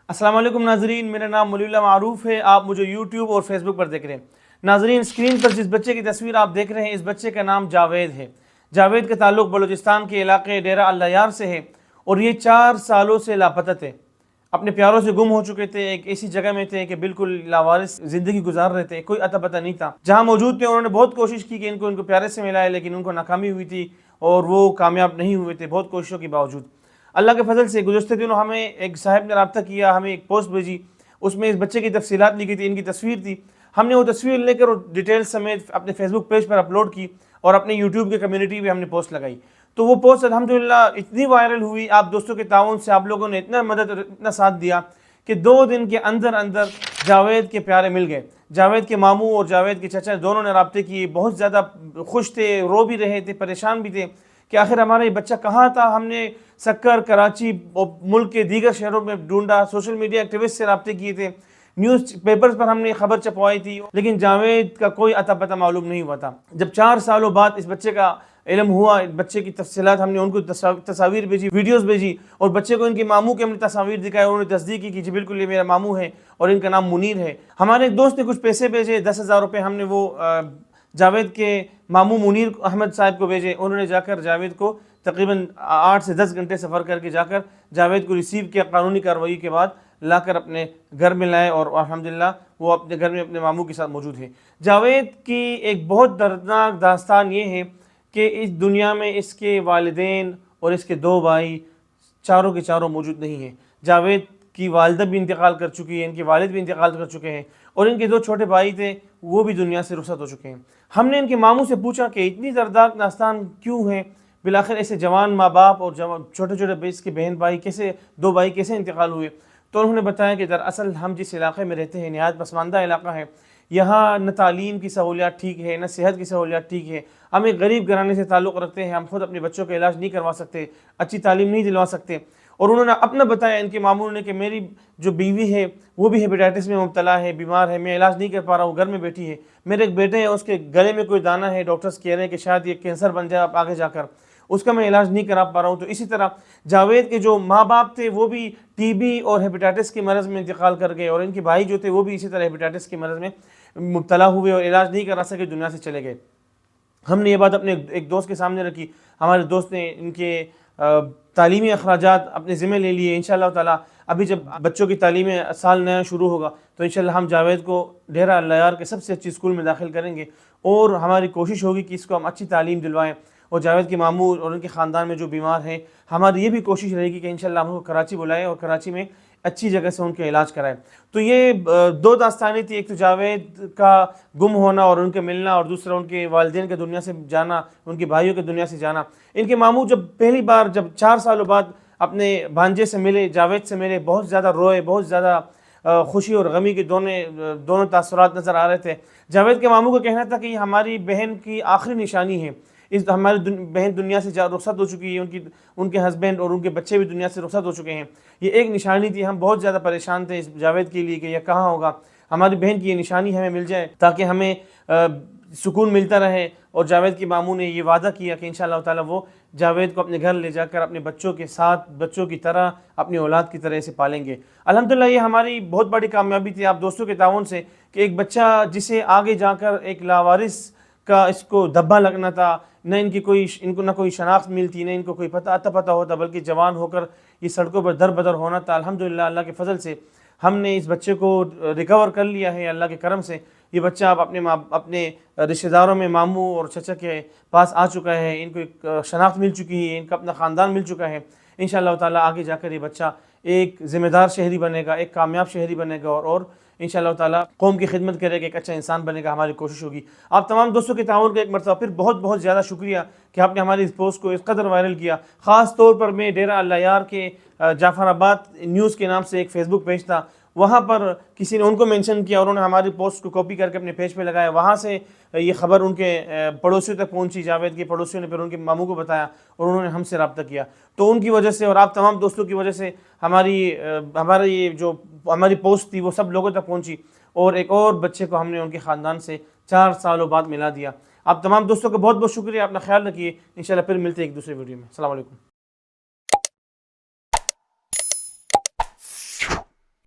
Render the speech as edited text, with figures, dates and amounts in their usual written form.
السلام علیکم ناظرین، میرا نام ولی اللہ معروف ہے. آپ مجھے یوٹیوب اور فیس بک پر دیکھ رہے ہیں. ناظرین، اسکرین پر جس بچے کی تصویر آپ دیکھ رہے ہیں، اس بچے کا نام جاوید ہے. جاوید کا تعلق بلوچستان کے علاقے ڈیرہ اللیار سے ہے اور یہ 4 سالوں سے لاپتہ تھے. اپنے پیاروں سے گم ہو چکے تھے. ایک ایسی جگہ میں تھے کہ بالکل لاوارث زندگی گزار رہے تھے. کوئی اتا پتہ نہیں تھا. جہاں موجود تھے انہوں نے بہت کوشش کی کہ ان کو پیارے سے ملائے، لیکن ان کو ناکامی ہوئی تھی اور وہ کامیاب نہیں ہوئے تھے بہت کوششوں کے باوجود. اللہ کے فضل سے گزشتہ دنوں ہمیں ایک صاحب نے رابطہ کیا، ہمیں ایک پوسٹ بھیجی. اس میں اس بچے کی تفصیلات لکھی تھی، ان کی تصویر تھی. ہم نے وہ تصویر لے کر اور ڈیٹیل سمیت اپنے فیس بک پیج پر اپلوڈ کی اور اپنے یوٹیوب کے کمیونٹی پہ ہم نے پوسٹ لگائی. تو وہ پوسٹ الحمدللہ اتنی وائرل ہوئی، آپ دوستوں کے تعاون سے آپ لوگوں نے اتنا مدد اور اتنا ساتھ دیا کہ 2 دن کے اندر اندر جاوید کے پیارے مل گئے. جاوید کے ماموں اور جاوید کے چچا دونوں نے رابطے کیے. بہت زیادہ خوش تھے، رو بھی رہے تھے، پریشان بھی تھے کہ آخر ہمارا یہ بچہ کہاں تھا. ہم نے سکر، کراچی اور ملک کے دیگر شہروں میں ڈھونڈا، سوشل میڈیا ایکٹیوسٹ سے رابطے کیے تھے، نیوز پیپرز پر ہم نے خبر چھپوائی تھی، لیکن جاوید کا کوئی اتا پتہ معلوم نہیں ہوا تھا. جب 4 سالوں بعد اس بچے کا علم ہوا، بچے کی تفصیلات ہم نے ان کو تصاویر بھیجی، ویڈیوز بھیجی اور بچے کو ان کے ماموں کے ہم نے تصاویر دکھائے. انہوں نے تصدیق کی کہ جی بالکل یہ میرا ماموں ہے اور ان کا نام منیر ہے. ہمارے ایک دوست نے کچھ پیسے بھیجے، 10,000 روپے ہم نے وہ جاوید کے ماموں منیر احمد صاحب کو بھیجے. انہوں نے جا کر جاوید کو تقریباً 8 سے 10 گھنٹے سفر کر کے جا کر جاوید کو ریسیو کیا. قانونی کارروائی کے بعد لا کر اپنے گھر میں لائے اور الحمدللہ وہ اپنے گھر میں اپنے ماموں کے ساتھ موجود ہے. جاوید کی ایک بہت دردناک داستان یہ ہے کہ اس دنیا میں اس کے والدین اور اس کے 2 بھائی چاروں کے چاروں موجود نہیں ہیں. جاوید کی والدہ بھی انتقال کر چکی ہے، ان کے والد بھی انتقال کر چکے ہیں اور ان کے 2 چھوٹے بھائی تھے وہ بھی دنیا سے رخصت ہو چکے ہیں. ہم نے ان کے ماموں سے پوچھا کہ اتنی دردناک داستان کیوں ہے، بالآخر ایسے جوان ماں باپ اور چھوٹے چھوٹے اس کے بہن بھائی کیسے 2 بھائی کیسے انتقال ہوئے. تو انہوں نے بتایا کہ دراصل ہم جس علاقے میں رہتے ہیں نہایت پسماندہ علاقہ ہے. یہاں نہ تعلیم کی سہولیات ٹھیک ہے، نہ صحت کی سہولیات ٹھیک ہے. ہم ایک غریب گھرانے سے تعلق رکھتے ہیں، ہم خود اپنے بچوں کا علاج نہیں کروا سکتے، اچھی تعلیم نہیں دلوا سکتے. اور انہوں نے اپنا بتایا ان کے ماموں نے کہ میری جو بیوی ہے وہ بھی ہیپیٹائٹس میں مبتلا ہے، بیمار ہے، میں علاج نہیں کر پا رہا ہوں، گھر میں بیٹھی ہے. میرے ایک بیٹے ہیں، اس کے گلے میں کوئی دانہ ہے، ڈاکٹرز کہہ رہے ہیں کہ شاید یہ کینسر بن جائے آپ آگے جا کر، اس کا میں علاج نہیں کرا پا رہا ہوں. تو اسی طرح جاوید کے جو ماں باپ تھے وہ بھی ٹی بی اور ہیپیٹائٹس کے مرض میں انتقال کر گئے اور ان کے بھائی جو تھے وہ بھی اسی طرح ہیپیٹائٹس کے مرض میں مبتلا ہوئے اور علاج نہیں کرا سکے، دنیا سے چلے گئے. ہم نے یہ بات اپنے ایک دوست کے سامنے رکھی. ہمارے دوست نے ان کے تعلیمی اخراجات اپنے ذمہ لے لیے. انشاءاللہ تعالی ابھی جب بچوں کی تعلیم سال نیا شروع ہوگا تو انشاءاللہ ہم جاوید کو ڈیرہ اللیار کے سب سے اچھی اسکول میں داخل کریں گے اور ہماری کوشش ہوگی کہ اس کو ہم اچھی تعلیم دلوائیں. اور جاوید کے ماموں اور ان کے خاندان میں جو بیمار ہیں، ہماری یہ بھی کوشش رہے گی کہ انشاءاللہ ہم کو کراچی بلائیں اور کراچی میں اچھی جگہ سے ان کا علاج کرائیں. تو یہ 2 داستانیں تھی، ایک تو جاوید کا گم ہونا اور ان کے ملنا، اور دوسرا ان کے والدین کے دنیا سے جانا، ان کے بھائیوں کے دنیا سے جانا. ان کے ماموں جب پہلی بار جب 4 سالوں بعد اپنے بھانجے سے ملے، جاوید سے ملے، بہت زیادہ روئے، بہت زیادہ خوشی اور غمی کے دونوں تاثرات نظر آ رہے تھے. جاوید کے ماموں کا کہنا تھا کہ یہ ہماری بہن کی آخری نشانی ہے. ہماری بہن دنیا سے رخصت ہو چکی ہے، ان کے ہسبینڈ اور ان کے بچے بھی دنیا سے رخصت ہو چکے ہیں. یہ ایک نشانی تھی. ہم بہت زیادہ پریشان تھے اس جاوید کے لیے کہ یہ کہاں ہوگا، ہماری بہن کی یہ نشانی ہمیں مل جائے تاکہ ہمیں سکون ملتا رہے. اور جاوید کے ماموں نے یہ وعدہ کیا کہ انشاءاللہ تعالی وہ جاوید کو اپنے گھر لے جا کر اپنے بچوں کے ساتھ، بچوں کی طرح، اپنی اولاد کی طرح سے پالیں گے. الحمدللہ یہ ہماری بہت بڑی کامیابی تھی آپ دوستوں کے تعاون سے کہ ایک بچہ جسے آگے جا کر ایک لاوارث کا اس کو دھبا لگنا تھا، نہ ان کو نہ کوئی شناخت ملتی، نہ ان کو کوئی پتہ ہوتا، بلکہ جوان ہو کر یہ سڑکوں پر در بدر ہونا تھا. الحمدللہ اللہ کے فضل سے ہم نے اس بچے کو ریکور کر لیا ہے. اللہ کے کرم سے یہ بچہ اب اپنے رشتہ داروں میں ماموں اور چچا کے پاس آ چکا ہے. ان کو ایک شناخت مل چکی ہے، ان کا اپنا خاندان مل چکا ہے. انشاءاللہ تعالی آگے جا کر یہ بچہ ایک ذمہ دار شہری بنے گا، ایک کامیاب شہری بنے گا اور انشاءاللہ تعالی قوم کی خدمت کرے گا، ایک اچھا انسان بنے گا. ہماری کوشش ہوگی. آپ تمام دوستوں کے تعاون کا ایک مرتبہ پھر بہت بہت زیادہ شکریہ کہ آپ نے ہماری اس پوسٹ کو اس قدر وائرل کیا. خاص طور پر میں ڈیرہ اللیار کے جعفر آباد نیوز کے نام سے ایک فیس بک پیج تھا، وہاں پر کسی نے ان کو مینشن کیا اور انہوں نے ہماری پوسٹ کو کاپی کر کے اپنے پیج پہ لگایا. وہاں سے یہ خبر ان کے پڑوسیوں تک پہنچی. جاوید کے پڑوسیوں نے پھر ان کے ماموں کو بتایا اور انہوں نے ہم سے رابطہ کیا. تو ان کی وجہ سے اور آپ تمام دوستوں کی وجہ سے ہماری پوسٹ تھی وہ سب لوگوں تک پہنچی اور ایک اور بچے کو ہم نے ان کے خاندان سے 4 سالوں بعد ملا دیا. آپ تمام دوستوں کا بہت بہت شکریہ. اپنا خیال رکھیے. انشاءاللہ پھر ملتے ہیں ایک دوسرے ویڈیو میں. السلام علیکم.